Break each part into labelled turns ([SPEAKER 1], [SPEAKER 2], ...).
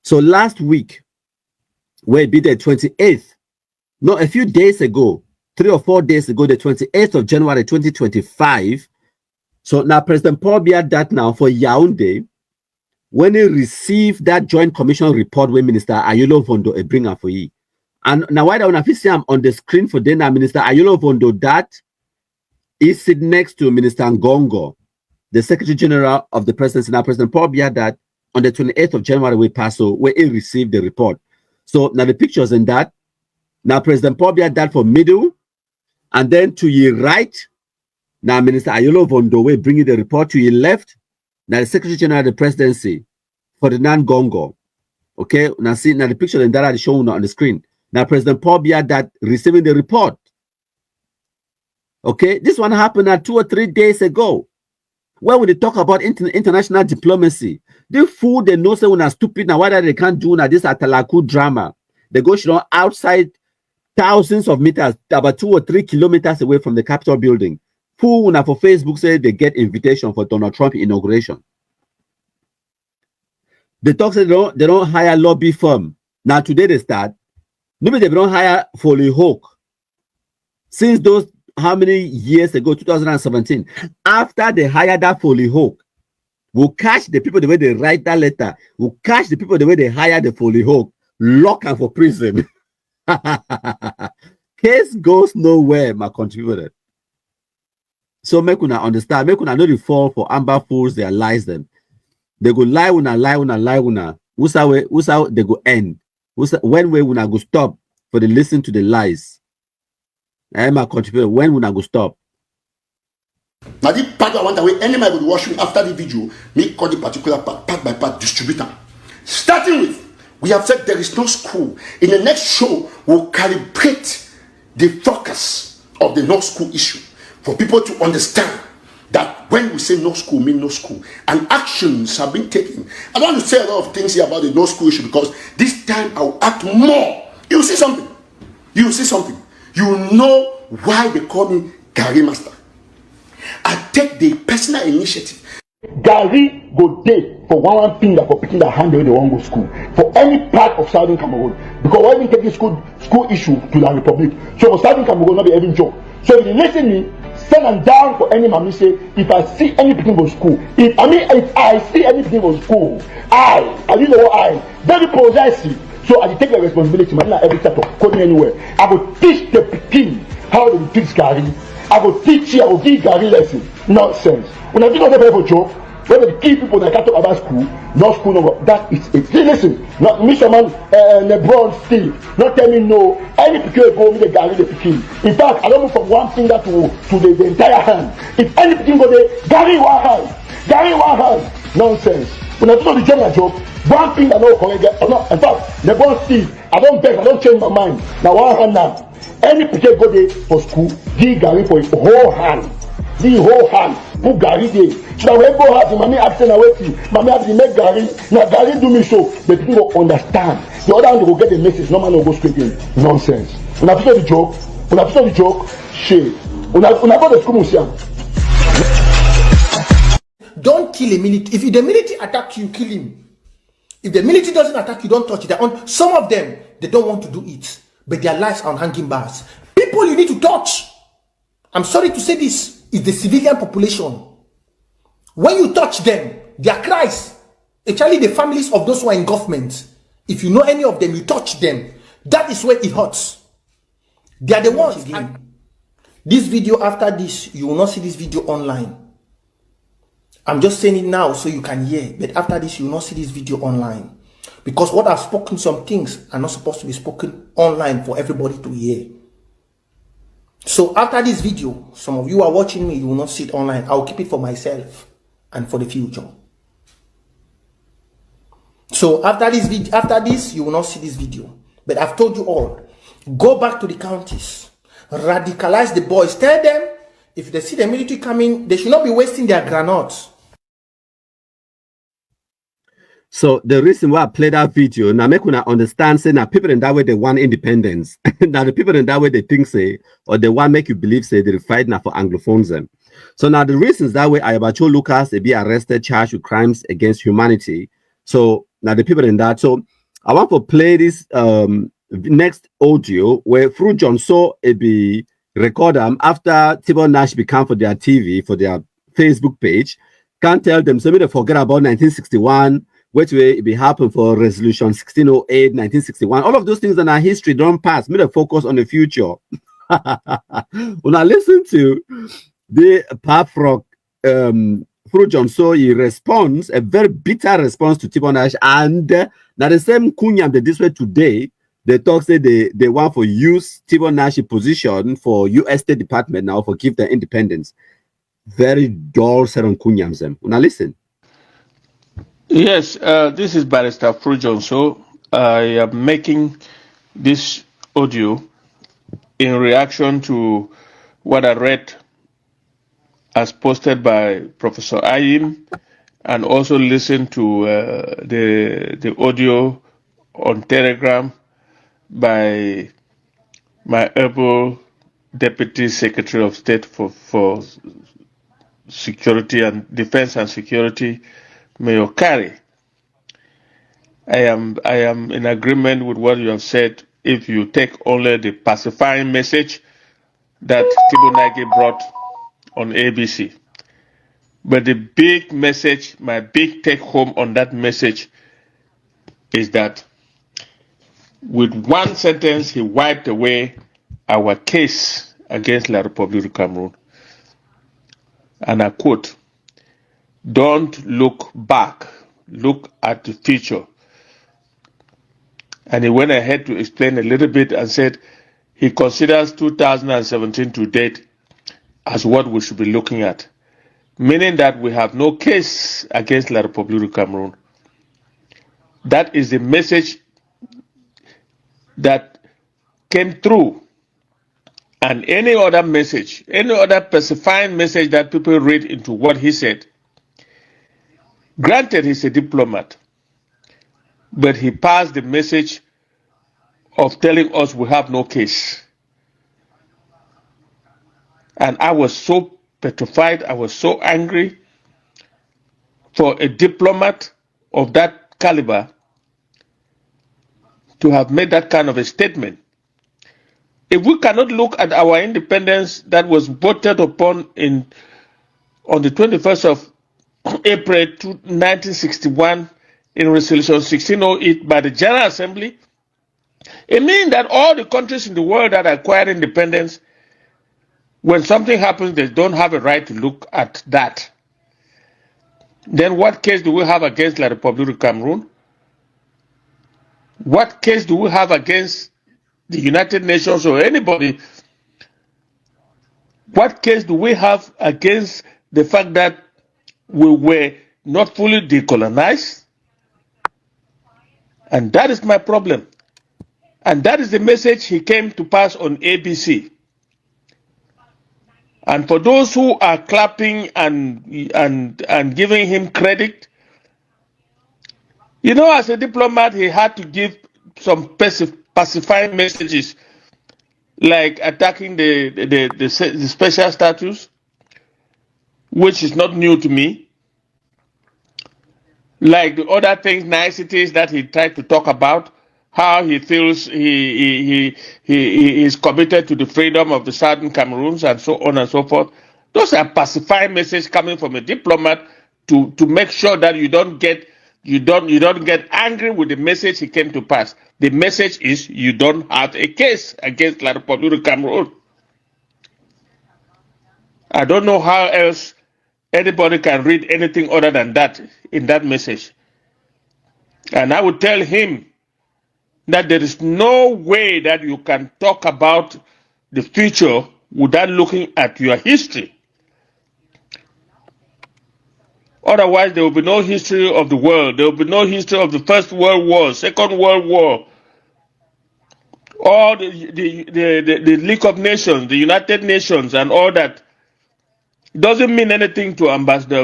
[SPEAKER 1] So last week, where it be the 28th, no, a few days ago, 3 or 4 days ago, the 28th of January 2025. So now President Paul Biya that now for Yaoundé, when he received that joint commission report with Minister Ayolo Vondo, a bringer for you. And now why don't I see I'm on the screen for then Minister Ayolo Vondo that is sitting next to Minister Ngongo, the Secretary General of the Presidency. Now President Paul Biya that on the 28th of January we passed so where he received the report. So now the pictures in that. Now President Paul Biya that for middle, and then to your right, now Minister Ayolo Vondo will bring you the report. To your left, now the Secretary General of the Presidency, Ferdinand Gongo. Okay, now see now the picture in that is shown on the screen. Now President Paul Biya that receiving the report. Okay, this one happened 2 or 3 days ago. When we talk about international diplomacy, the fool they know say when are stupid now, why they can't do now this Atalaku drama. They go outside thousands of meters, about 2 or 3 kilometers away from the Capitol building. Fool now for Facebook say they get invitation for Donald Trump inauguration. They talk say they don't hire lobby firm. Now today they start. Maybe they don't hire Foley Hawk. Since those how many years ago, 2017, after they hired that Foley Hawk, we'll catch the people the way they write that letter, we'll catch the people the way they hire the Foley Hawk, lock them for prison. Case goes nowhere, my contributor. So make una understand, make una know the fall for amber fools, they lies them. They go lie una, lie una, lie una. Usa they go end. When we una go stop for the listen to the lies. I am a contributor. When will I go stop?
[SPEAKER 2] Now the part I want away, any man will watch me after the video, make call the particular part by part, distributor. Starting with, we have said there is no school. In the next show, we'll calibrate the focus of the no school issue for people to understand that when we say no school, mean no school, and actions have been taken. I don't want to say a lot of things here about the no school issue because this time I'll act more. You'll see something. You'll see something. You know why they call me Gary Master. I take the personal initiative. Gary go day for one finger for picking the hand away they won't go school for any part of Southern Cameroon. Because when we take the school issue to the Republic, so for Southern Cameroon not be having job. So if you listen to me, send them down for any mommy say if I see anything for school, if I see anything for school, I you know what I very possessive. So I take the responsibility, man, not every type of coding anywhere. I will teach the Pekin how to teach Gary. I will teach you, I will give Gary lesson. Nonsense. When I think of the for joke, when they kill people that can't talk about school, no school, no, that is it. See, listen, not Mr. Man, LeBron, Steve, not tell me no. Any Pekin go me the Gary the Pekin. In fact, I don't move from one finger to the entire hand. If any Pekin go there, Gary one hand. Gary one hand. Nonsense. When I think of the general joke, one thing I know correct. In fact, the boss Steve, I don't beg, I don't change my mind. Now one hand now. Any people go there for school, give Gary for his whole hand. The whole hand. Put Gary there. So when go have the mommy absent away to mommy have to make Gary. Now Gary do me so the people will understand. The other one will get the message, no man will go straight in. Nonsense. When I feel the joke, shit. When I go to school,
[SPEAKER 3] don't kill a military. If the military attack you, kill him. If the military doesn't attack you, don't touch it. Some of them, they don't want to do it, but their lives are on hanging bars. People you need to touch, I'm sorry to say this, is the civilian population. When you touch them, their cries, especially the families of those who are in government, if you know any of them, you touch them, that is where it hurts. They are the ones. This video, after this, you will not see this video online. I'm just saying it now so you can hear, but after this you will not see this video online because what I've spoken, some things are not supposed to be spoken online for everybody to hear. So after this video, some of you are watching me, you will not see it online. I'll keep it for myself and for the future. So after this you will not see this video, but I've told you all, go back to the counties, radicalize the boys, tell them if they see the military coming, they should not be wasting their granates.
[SPEAKER 1] So the reason why I play that video, now make una understand, say now people in that way they want independence. Now the people in that way they think say, or they want make you believe say they fight now for Anglophones them. So now the reasons that way Ayabacho Lucas they be arrested, charged with crimes against humanity. So now the people in that, so I want to play this next audio where through John saw it be record them after Tibor Nash became for their TV, for their Facebook page. Can't tell them, so they forget about 1961, which way it be happen for resolution 1608, 1961. All of those things in our history don't pass. Me to focus on the future. When I listen to the Pap Rock through John, so he responds a very bitter response to Tibor Nash, and now the same Kunyam that this way today, they talk say they want for use Tibor Nash position for U.S. State Department now for give them independence. Very dull set on Kunyam them. Now listen.
[SPEAKER 4] Yes, this is Barrister Frujon. So I am making this audio in reaction to what I read as posted by Professor Ayim, and also listen to the audio on Telegram by my able Deputy Secretary of State for Security and Defense and Security, Mayor Kari. I am in agreement with what you have said. If you take only the pacifying message that Tibonagi brought on ABC, but the big message, my big take home on that message is that with one sentence he wiped away our case against La République du Cameroon. And I quote, "Don't look back, look at the future." And he went ahead to explain a little bit and said he considers 2017 to date as what we should be looking at, meaning that we have no case against La République du Cameroon. That is the message that came through. And any other message, any other pacifying message that people read into what he said, granted he's a diplomat, but he passed the message of telling us we have no case. And I was so petrified, I was so angry for a diplomat of that caliber to have made that kind of a statement. If we cannot look at our independence that was voted upon on the 21st of April 1961 in Resolution 1608 by the General Assembly, it means that all the countries in the world that acquired independence, when something happens, they don't have a right to look at that. Then what case do we have against La République du Cameroon? What case do we have against the United Nations or anybody? What case do we have against the fact that we were not fully decolonized? And that is my problem. And that is the message he came to pass on ABC. And for those who are clapping and giving him credit, you know, as a diplomat, he had to give some pacifying messages, like attacking the special status, which is not new to me. Like the other things, niceties that he tried to talk about, how he feels he is committed to the freedom of the Southern Cameroons and so on and so forth. Those are pacifying messages coming from a diplomat to make sure that you don't get angry with the message he came to pass. The message is you don't have a case against La République du Cameroon. I don't know how else anybody can read anything other than that in that message. And I would tell him that there is no way that you can talk about the future without looking at your history. Otherwise, there will be no history of the world. There will be no history of the First World War, Second World War, or the League of Nations, the United Nations, and all that. It doesn't mean anything to Ambassador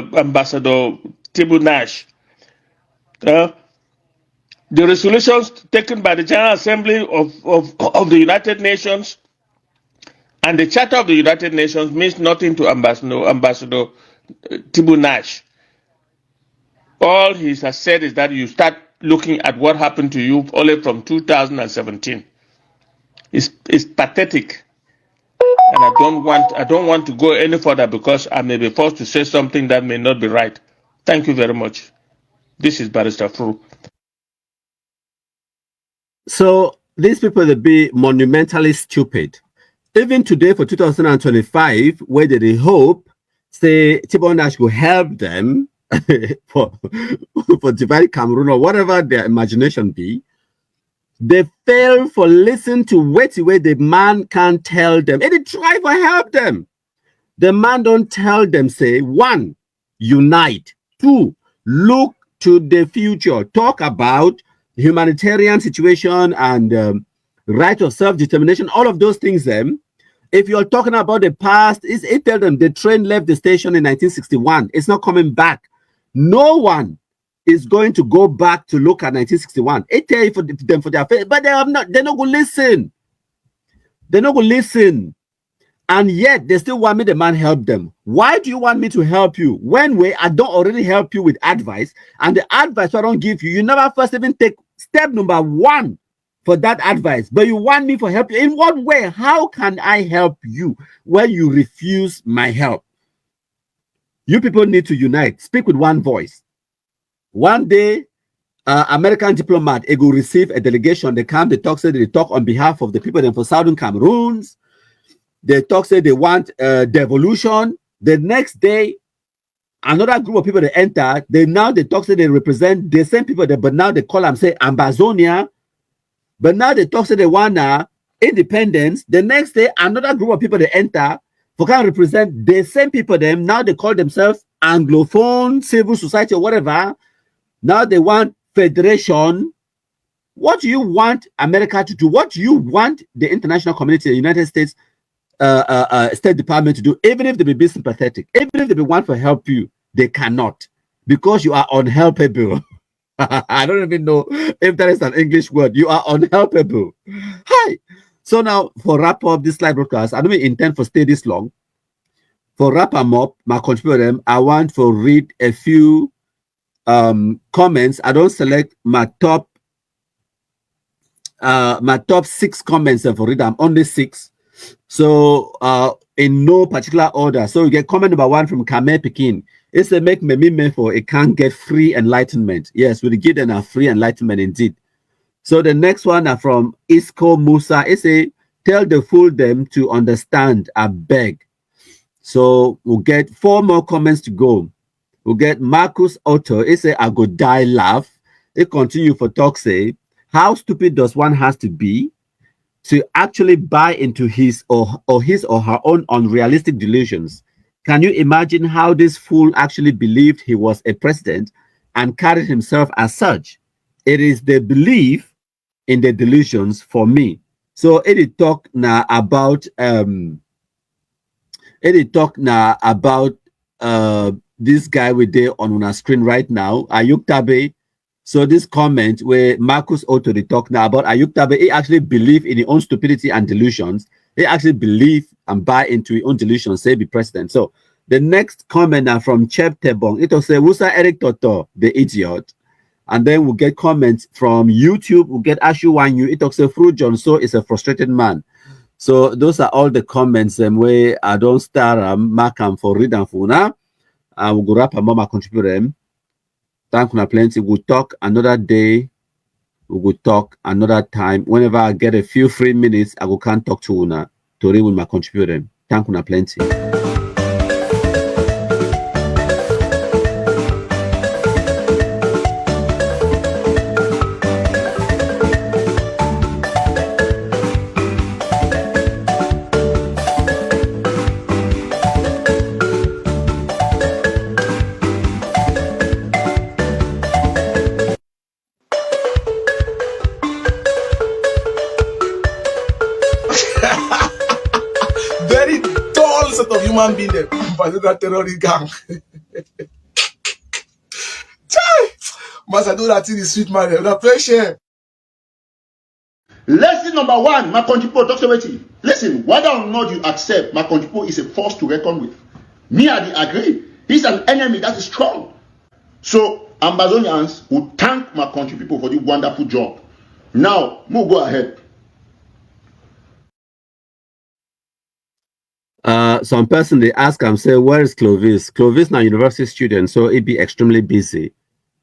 [SPEAKER 4] Tibor Nash. The resolutions taken by the General Assembly of the United Nations and the Charter of the United Nations means nothing to Ambassador Tibor Nash. All he has said is that you start looking at what happened to you only from 2017. It's pathetic. And I don't want to go any further because I may be forced to say something that may not be right. Thank you very much. This is Barrister Fru.
[SPEAKER 1] So these people, they be monumentally stupid. Even today for 2025, where they hope, say, Tibonash will help them for divide Cameroon or whatever their imagination be, they fail for listen to what way the man can't tell them. And they try for help them. The man don't tell them, say, one, unite. Two, look to the future. Talk about humanitarian situation and right of self-determination, all of those things. If you're talking about the past, it tell them the train left the station in 1961. It's not coming back. No one is going to go back to look at 1961. It tell you for them for their face, but they're not going to listen. They're not going to listen. And yet they still want me the man help them. Why do you want me to help you when I don't already help you with advice, and the advice I don't give you, you never first even take step number one for that advice, but you want me for help? In what way? How can I help you when you refuse my help? You people need to unite, speak with one voice. One day, American diplomat, they will receive a delegation. They come, they talk on behalf of the people then for Southern Cameroons. They talk, say they want devolution. The next day, another group of people they enter. They talk, say they represent the same people, but now they call them, say, Ambazonia. But now they talk, say they want independence. The next day, another group of people they enter for can represent the same people. Them now they call themselves Anglophone, civil society, or whatever. Now they want federation. What do you want America to do? What do you want the international community, the United States State Department to do? Even if they be sympathetic, even if they be want to help you, they cannot, because you are unhelpable. I don't even know if that is an English word. You are unhelpable. Hi. So now, for wrap up this live broadcast, I don't intend for stay this long. For wrap them up, my contributor, I want to read a few comments. I don't select my top 6 comments for read. I'm only 6. So in no particular order. So you get comment number 1 from Kame Pekin. It's a make me for it can't get free enlightenment. Yes, we give them a free enlightenment indeed. So the next one are from Isco Musa. It's a tell the fool them to understand. I beg. So we'll get 4 more comments to go. We'll get Marcus Otto. It's a I go die laugh. It continue for talk say, how stupid does one has to be to actually buy into his or her own unrealistic delusions? Can you imagine how this fool actually believed he was a president and carried himself as such? It is the belief in the delusions for me. So it talk now about this guy we there on our screen right now, Ayuk Tabe. So this comment where Marcus Otto they talk now about Ayuk Tabe, he actually believe in his own stupidity and delusions. He actually believe and buy into his own delusions, say be president. So the next comment now from Chep Tebong, it will say Wusa Eric Toto, the idiot. And then we'll get comments from YouTube. We'll get Ashu Wanyu. It will say Fru John So is a frustrated man. So those are all the comments where I don't start mark them for read and for now. I will go wrap a mama contribute them. Thank you plenty. We'll talk another day. We will talk another time. Whenever I get a few free minutes, I will can't talk to Una to read with my contributor. Thank you plenty.
[SPEAKER 3] Very dull set of human being there. Bazooka terrorist gang. Must I do that in the sweet man? The pressure.
[SPEAKER 2] Lesson number 1, my country people talk about it. Listen, whether or not you accept, my country people is a force to reckon with. Me, I agree. He's an enemy that is strong. So Ambazonians will thank my country people for the wonderful job. Now, we'll go ahead.
[SPEAKER 1] Some person they ask, I'm say, where is Clovis? Clovis now university student, so it be extremely busy.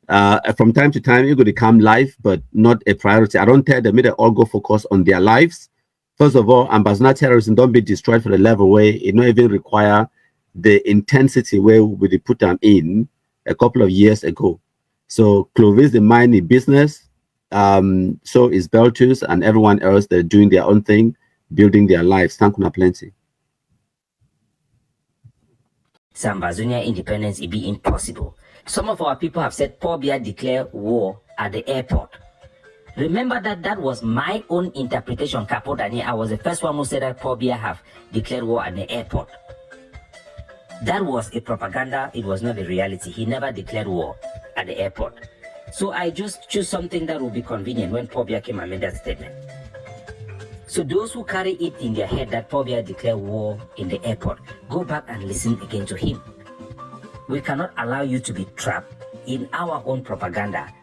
[SPEAKER 1] From time to time, it could come live, but not a priority. I don't tell them they all go focus on their lives. First of all, Ambazonia terrorism don't be destroyed for the level where it don't even require the intensity where we put them in a couple of years ago. So Clovis, the mining business, so is Beltus and everyone else. They're doing their own thing, building their lives. Thank you, plenty.
[SPEAKER 5] Ambazonia independence it be impossible. Some of our people have said Paul Biya declare war at the airport. Remember that was my own interpretation, Kapodani. I was the first one who said that Paul Biya have declared war at the airport. That was a propaganda, it was not a reality. He never declared war at the airport. So I just choose something that will be convenient when Paul Biya came and made that statement. So those who carry it in their head that Paul Biya declared war in the airport, go back and listen again to him. We cannot allow you to be trapped in our own propaganda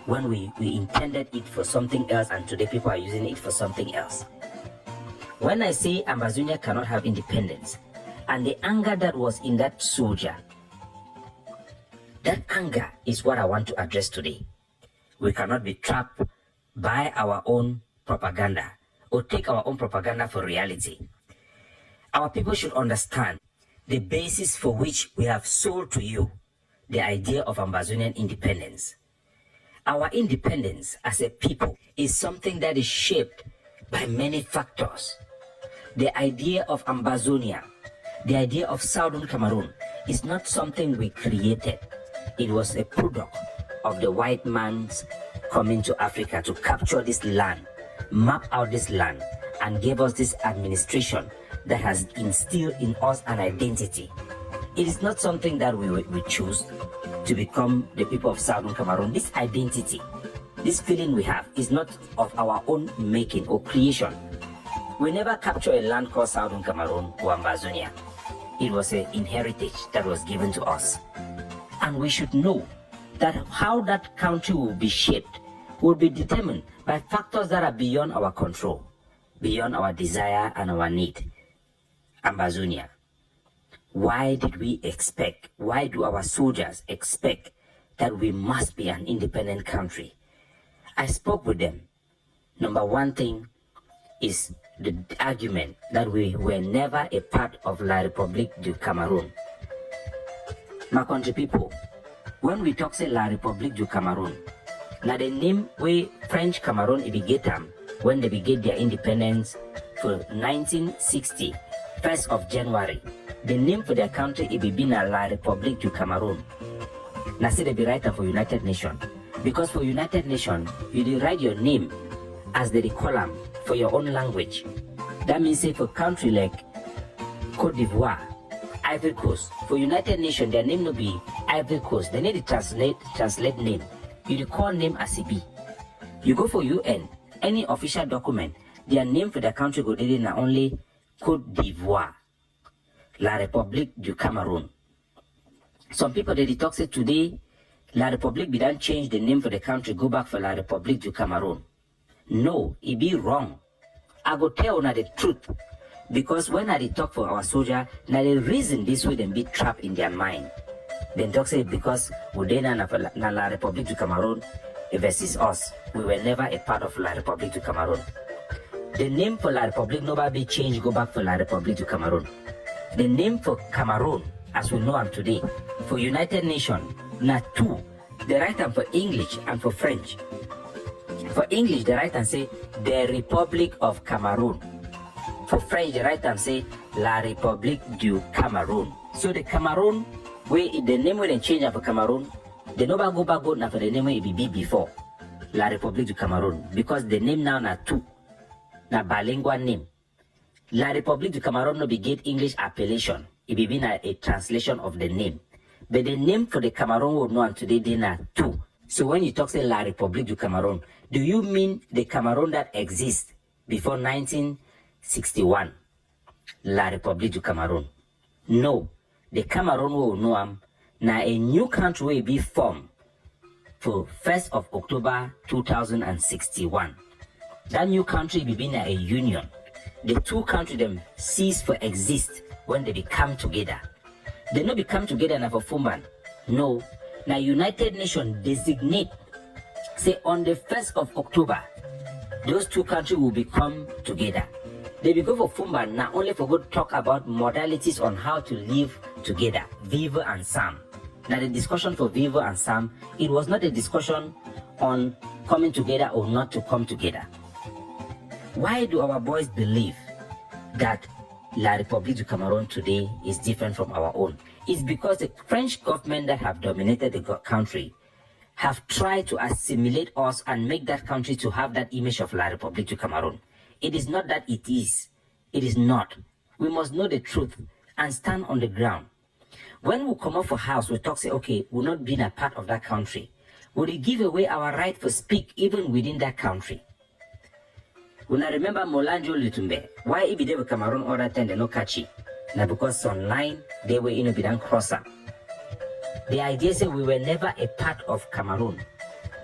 [SPEAKER 5] when we intended it for something else and today people are using it for something else. When I say Ambazonia cannot have independence and the anger that was in that soldier, that anger is what I want to address today. We cannot be trapped by our own propaganda or take our own propaganda for reality. Our people should understand the basis for which we have sold to you the idea of Ambazonian independence. Our independence as a people is something that is shaped by many factors. The idea of Ambazonia, the idea of Southern Cameroon is not something we created. It was a product of the white man's coming to Africa to capture this land, map out this land, and gave us this administration that has instilled in us an identity. It is not something that we choose to become the people of Southern Cameroon. This identity, this feeling we have is not of our own making or creation. We never captured a land called Southern Cameroon or Ambazonia. It was an inheritance that was given to us. And we should know that how that country will be shaped will be determined by factors that are beyond our control, beyond our desire and our need. Ambazonia. Why did we expect, why do our soldiers expect that we must be an independent country? I spoke with them. Number one thing is the argument that we were never a part of La République du Cameroun. My country people, when we talk say La République du Cameroun, now the name we French Cameroon ibigetam when they began their independence for 1960, 1st of January. The name for their country it be na La République du Cameroun. Now say they be written for United Nations. Because for United Nations, you write your name as they call them for your own language. That means say for country like Côte d'Ivoire, Ivory Coast, for United Nations, their name no be Ivory Coast. They need to translate name. You call name as it be. You go for UN, any official document, their name for the country go there na only Côte d'Ivoire, La République du Cameroun. Some people they talk say today, La République be done change the name for the country, go back for La République du Cameroun. No, it be wrong. I go tell now the truth. Because when I talk for our soldier, now the reason this way them be trapped in their mind. Then talk say because we na La République du Cameroun versus us. We were never a part of La République du Cameroun. The name for La République nobody change, go back for La République du Cameroun. The name for Cameroon, as we know them today, for United Nations, na two. They write them for English and for French. For English, they write and say the Republic of Cameroon. For French, they write and say La République du Cameroun. So the Cameroon, where the name when they change for Cameroon, they never go back now for the name it be before La République du Cameroun, because the name now na two, na bilingual name. La République du Cameroun no be get English appellation. It be been a translation of the name, but the name for the Cameroon will know today they na two. So when you talk say La République du Cameroun, do you mean the Cameroon that exists before 1961? La République du Cameroun? No. The Cameroon will know na a new country will be formed for 1st of October 2061. That new country became a union. The two countries them cease to exist when they become together. They not become together now for Fumban. No. Now United Nations designate, say on the 1st of October, those two countries will become together. They will go for Fumban not only for good talk about modalities on how to live together, Viva and Sam. Now the discussion for Viva and Sam, it was not a discussion on coming together or not to come together. Why do our boys believe that La République du Cameroon today is different from our own? It's because the French government that have dominated the country have tried to assimilate us and make that country to have that image of La République du Cameroon. It is not that it is. It is not. We must know the truth and stand on the ground. When we come up for house, we talk, say, okay, we're not being a part of that country. Will we give away our right to speak even within that country? When I remember Molanjo Lutumbe, why he be there with Cameroon order 10 they no catch it? Now because online, they were in a bit crosser. The idea said we were never a part of Cameroon.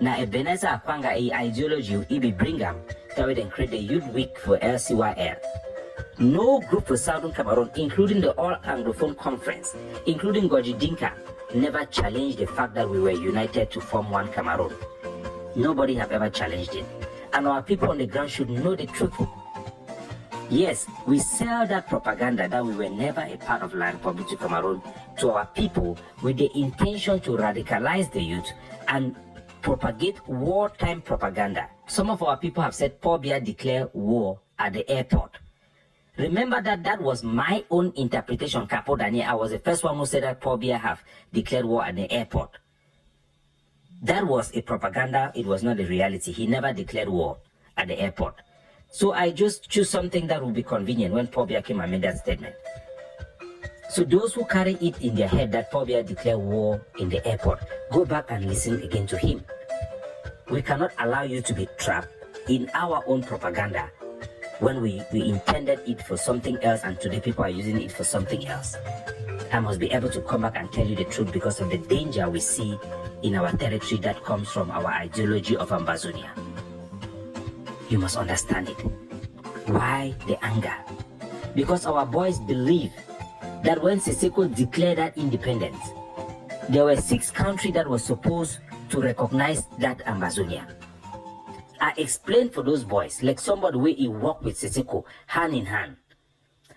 [SPEAKER 5] Now a Beneza Akwanga a ideology he be bring them to then create the youth week for LCYL. No group for Southern Cameroon, including the All Anglophone Conference, including Goji Dinka, never challenged the fact that we were united to form one Cameroon. Nobody have ever challenged it. And our people on the ground should know the truth. Yes, we sell that propaganda that we were never a part of La République du Cameroon to our people with the intention to radicalize the youth and propagate wartime propaganda. Some of our people have said Paul Biya declared war at the airport. Remember that was my own interpretation, Capo Daniel. I was the first one who said that Paul Biya have declared war at the airport. That was a propaganda, it was not the reality. He never declared war at the airport. So I just choose something that would be convenient when Paul Biya came and made that statement. So those who carry it in their head that Paul Biya declared war in the airport, go back and listen again to him. We cannot allow you to be trapped in our own propaganda when we intended it for something else and today people are using it for something else. I must be able to come back and tell you the truth because of the danger we see in our territory that comes from our ideology of Ambazonia. You must understand it. Why the anger? Because our boys believe that when Siseko declared that independence, there were 6 countries that were supposed to recognize that Ambazonia. I explained for those boys, like somebody where he worked with Siseko hand in hand.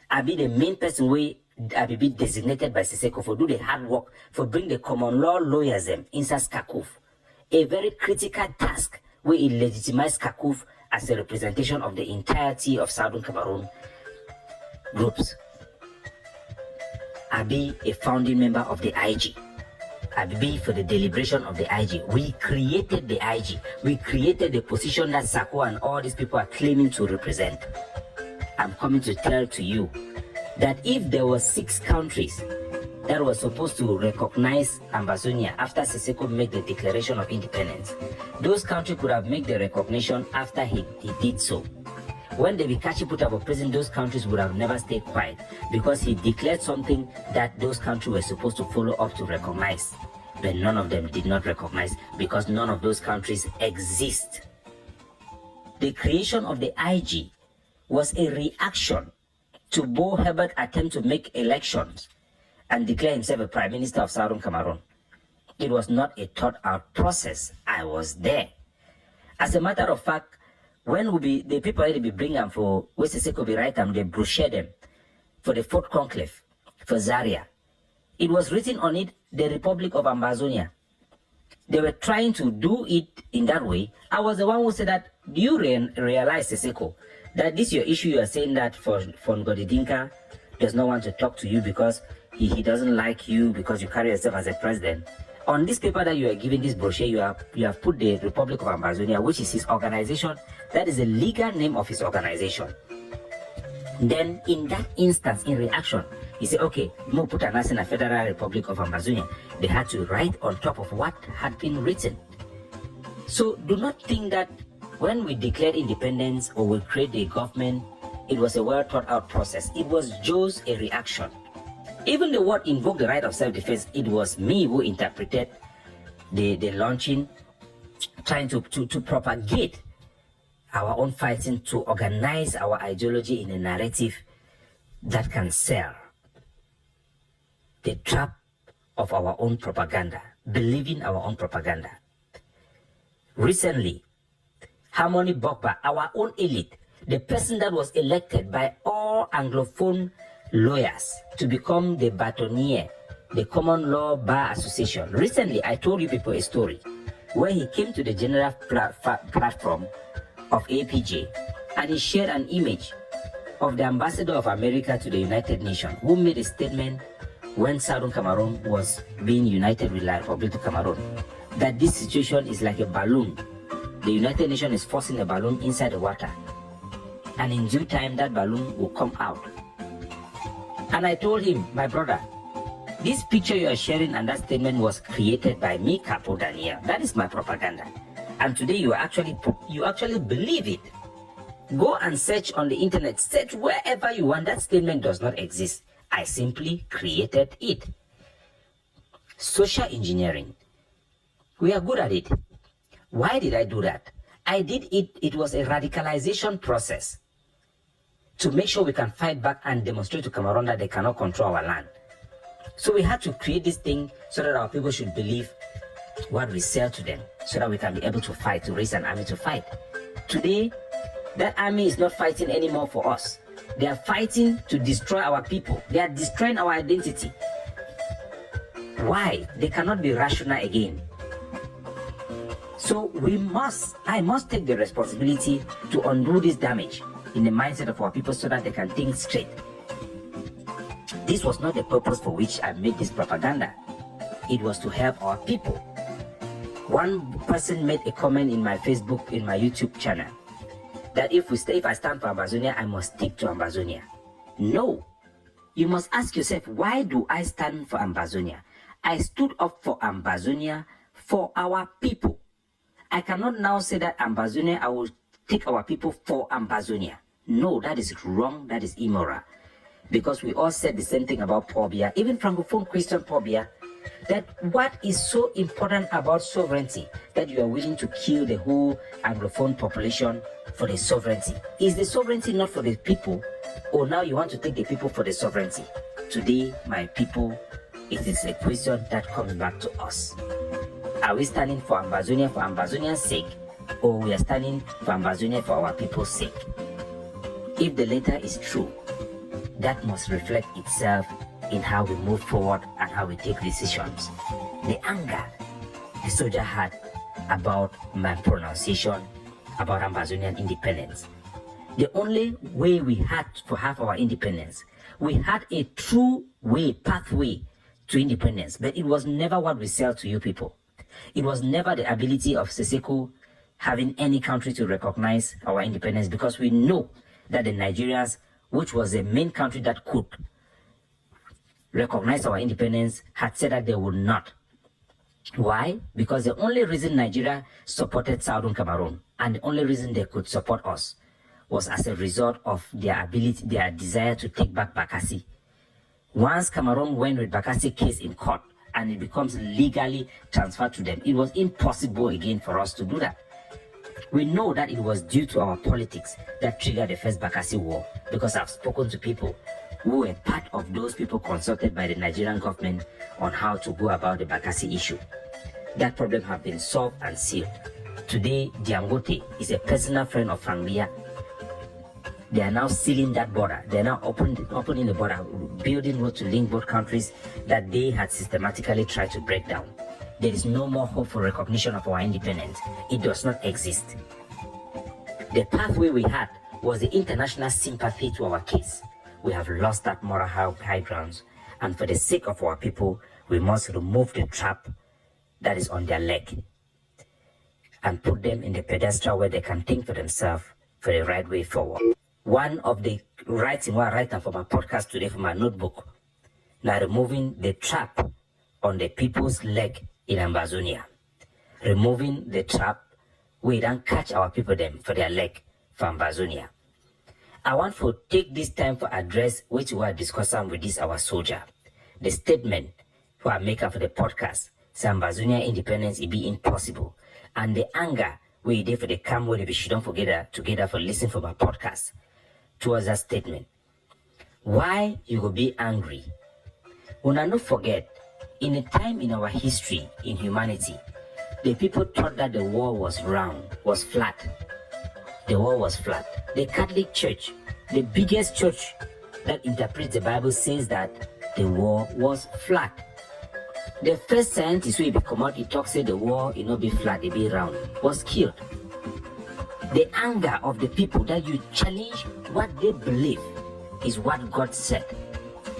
[SPEAKER 5] I be the main person where I be designated by Siseko for do the hard work for bring the common law lawyers them inside Skakuf. A very critical task where it legitimized Skakuf as a representation of the entirety of Southern Cameroon groups. I be a founding member of the IG. I be for the deliberation of the IG. We created the IG. We created the position that Sako and all these people are claiming to represent. I'm coming to tell to you that if there were 6 countries that were supposed to recognize Ambazonia after Siseko made the declaration of independence, those countries could have made the recognition after he did so. When the Bikachi put up a president, those countries would have never stayed quiet because he declared something that those countries were supposed to follow up to recognize. But none of them did not recognize because none of those countries exist. The creation of the IG was a reaction to Bo Herbert's attempt to make elections and declare himself a prime minister of Southern Cameroon. It was not a thought-out process. I was there. As a matter of fact, when the people already be bring them for Siseko be right and they brochure them for the 4th conclave for Zaria. It was written on it, the Republic of Ambazonia. They were trying to do it in that way. I was the one who said that, do you realize, Siseko, that this your issue? You are saying that for Godidinka does not want to talk to you because he doesn't like you because you carry yourself as a president. On this paper that you are giving, this brochure, you have put the Republic of Ambazonia, which is his organization. That is the legal name of his organization. Then in that instance, in reaction, he said, okay, no put an as in a Federal Republic of Ambazonia. They had to write on top of what had been written. So do not think that when we declared independence or we create a government, it was a well thought out process. It was just a reaction. Even the word invoke the right of self-defense, it was me who interpreted the launching trying to propagate our own fighting, to organize our ideology in a narrative that can sell. The trap of our own propaganda, believing our own propaganda. Recently, Harmony Bokba, our own elite, the person that was elected by all Anglophone lawyers to become the bâtonnier, the Common Law Bar Association. Recently, I told you people a story where he came to the general platform of APJ and he shared an image of the ambassador of America to the United Nations, who made a statement when Southern Cameroon was being united with La Republic of Cameroon, that this situation is like a balloon. The United Nations is forcing a balloon inside the water, and in due time that balloon will come out. And I told him, my brother, this picture you are sharing and that statement was created by me, Capo Daniel. That is my propaganda. And today you actually believe it. Go and search on the internet, search wherever you want. That statement does not exist. I simply created it. Social engineering. We are good at it. Why did I do that? I did it. It was a radicalization process to make sure we can fight back and demonstrate to Cameroon that they cannot control our land. So we had to create this thing so that our people should believe what we sell to them, so that we can be able to fight, to raise an army to fight. Today, that army is not fighting anymore for us. They are fighting to destroy our people. They are destroying our identity. Why? They cannot be rational again. So I must take the responsibility to undo this damage in the mindset of our people so that they can think straight. This was not the purpose for which I made this propaganda. It was to help our people. One person made a comment in my Facebook, in my YouTube channel, that if I stand for Ambazonia, I must stick to Ambazonia. No. You must ask yourself, why do I stand for Ambazonia? I stood up for Ambazonia for our people. I cannot now say that Ambazonia, I will take our people for Ambazonia. No, that is wrong. That is immoral. Because we all said the same thing about Paul Biya, even Francophone Christian Paul Biya, that what is so important about sovereignty that you are willing to kill the whole Anglophone population for the sovereignty? Is the sovereignty not for the people, or now you want to take the people for the sovereignty? Today, my people, it is a question that comes back to us. Are we standing for Ambazonia's sake, or we are standing for Ambazonia for our people's sake? If the latter is true, that must reflect itself in how we move forward and how we take decisions. The anger the soldier had about my pronunciation about Ambazonian independence. The only way we had to have our independence, we had a true way, pathway to independence, but it was never what we sell to you people. It was never the ability of Siseko having any country to recognize our independence, because we know that the Nigerians, which was the main country that could recognize our independence, had said that they would not. Why? Because the only reason Nigeria supported Southern Cameroon, and the only reason they could support us, was as a result of their ability, their desire to take back Bakassi. Once Cameroon went with Bakassi case in court and it becomes legally transferred to them, it was impossible again for us to do that. We know that it was due to our politics that triggered the first Bakassi war, because I've spoken to people who were part of those people consulted by the Nigerian government on how to go about the Bakassi issue. That problem has been solved and sealed. Today, Diangote is a personal friend of Frank Biya. They are now sealing that border. They are now opening the border, building roads to link both countries that they had systematically tried to break down. There is no more hope for recognition of our independence. It does not exist. The pathway we had was the international sympathy to our case. We have lost that moral high grounds, and for the sake of our people, we must remove the trap that is on their leg and put them in the pedestal where they can think for themselves for the right way forward. One of the writing what I write for my podcast today, for my notebook, now removing the trap on the people's leg in Ambazonia. Removing the trap, we don't catch our people them for their leg for Ambazonia. I want to take this time for address which we are discussing with this our soldier. The statement who I make up for the podcast, say Ambazonia independence it be impossible. and the anger we did for the calm way we should don't forget together for listening for my podcast towards that statement. Why you will be angry? When I not forget, in a time in our history, in humanity, the people thought that the world was round, was flat. The world was flat. The Catholic Church, the biggest church that interprets the Bible, says that the world was flat. The first scientist who come out, he talks say the world it not be flat, it be round, was killed. The anger of the people that you challenge what they believe is what God said,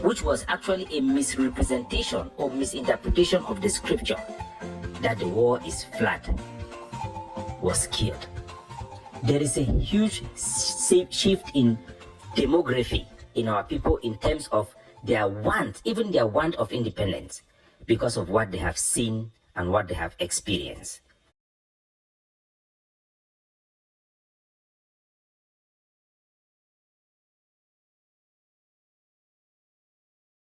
[SPEAKER 5] which was actually a misrepresentation or misinterpretation of the scripture that the world is flat, was killed. There is a huge shift in demography in our people in terms of their want, even their want of independence, because of what they have seen and what they have experienced.